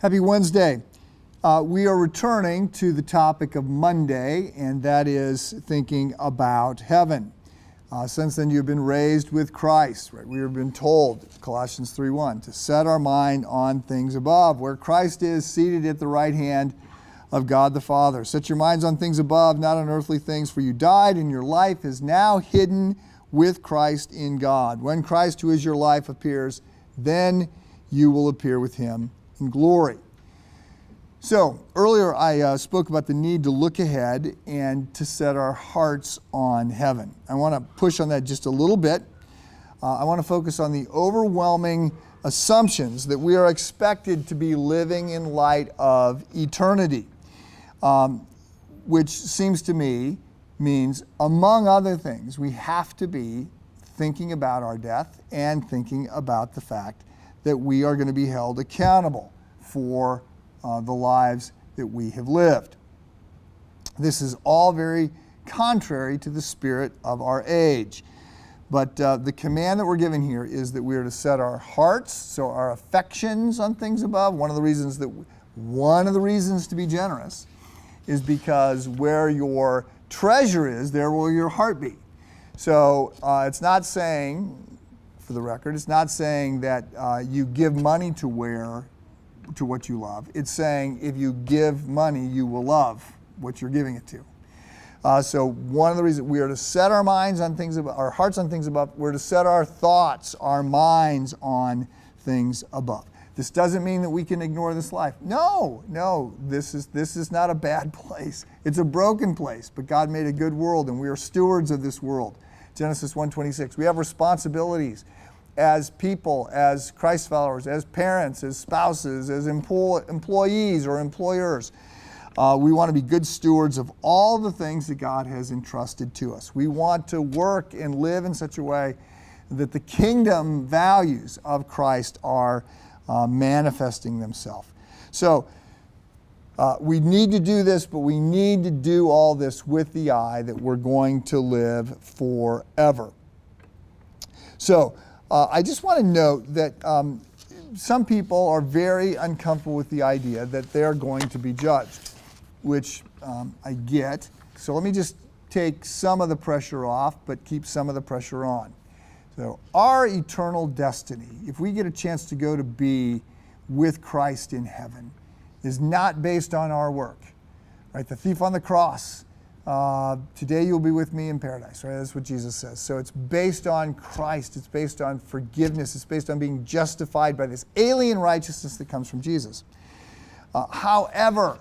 Happy Wednesday. We are returning to the topic of Monday, and that is thinking about heaven. Since then, you've been raised with Christ. Right? We have been told, Colossians 3:1, to set our mind on things above, where Christ is seated at the right hand of God the Father. Set your minds on things above, not on earthly things, for you died, and your life is now hidden with Christ in God. When Christ, who is your life, appears, then you will appear with him in glory. So, earlier I spoke about the need to look ahead and to set our hearts on heaven. I want to push on that just a little bit. I want to focus on the overwhelming assumptions that we are expected to be living in light of eternity, which seems to me means, among other things, we have to be thinking about our death and thinking about the fact that we are going to be held accountable for the lives that we have lived. This is all very contrary to the spirit of our age. But the command that we're given here is that we are to set our hearts, so our affections, on things above. One of the reasons to be generous is because where your treasure is, there will your heart be. So it's not saying, for the record, it's not saying that you give money to what you love. It's saying if you give money, you will love what you're giving it to. So one of the reasons we are to set our minds on things above, our hearts on things above, we're to set our thoughts, our minds on things above. This doesn't mean that we can ignore this life. No, this is not a bad place. It's a broken place, but God made a good world, and we are stewards of this world. Genesis 1:26. We have responsibilities as people, as Christ followers, as parents, as spouses, as employees or employers. We want to be good stewards of all the things that God has entrusted to us. We want to work and live in such a way that the kingdom values of Christ are manifesting themselves. So we need to do this, but we need to do all this with the eye that we're going to live forever. So I just want to note that some people are very uncomfortable with the idea that they're going to be judged, which I get. So let me just take some of the pressure off, but keep some of the pressure on. So our eternal destiny, if we get a chance to go to be with Christ in heaven, is not based on our work. Right? The thief on the cross, today you'll be with me in paradise. Right? That's what Jesus says. So it's based on Christ. It's based on forgiveness. It's based on being justified by this alien righteousness that comes from Jesus. However,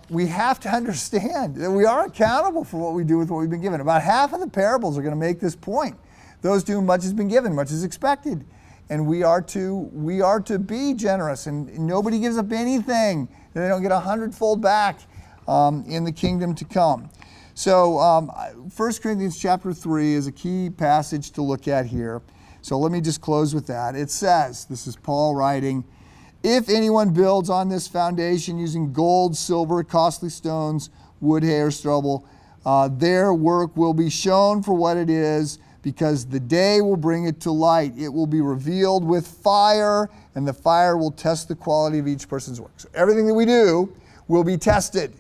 we have to understand that we are accountable for what we do with what we've been given. About half of the parables are going to make this point. Those to whom much has been given, much is expected. And we are to be generous, and nobody gives up anything that they don't get 100-fold back in the kingdom to come. So 1 Corinthians chapter 3 is a key passage to look at here. So let me just close with that. It says, this is Paul writing, "If anyone builds on this foundation using gold, silver, costly stones, wood, hay, or stubble, their work will be shown for what it is, because the day will bring it to light. It will be revealed with fire, and the fire will test the quality of each person's work." So everything that we do will be tested.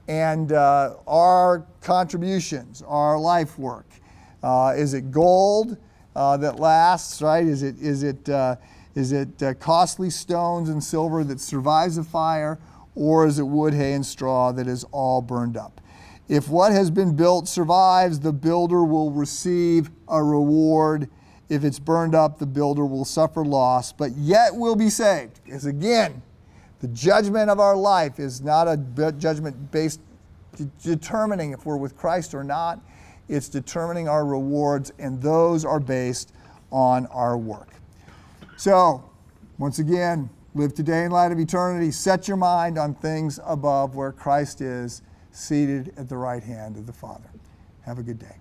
And our contributions, our life work, is it gold that lasts, right? Is it costly stones and silver that survives the fire, or is it wood, hay, and straw that is all burned up? If what has been built survives, the builder will receive a reward. If it's burned up, the builder will suffer loss, but yet will be saved. Because again, the judgment of our life is not a judgment based determining if we're with Christ or not. It's determining our rewards, and those are based on our work. So, once again, live today in light of eternity. Set your mind on things above, where Christ is seated at the right hand of the Father. Have a good day.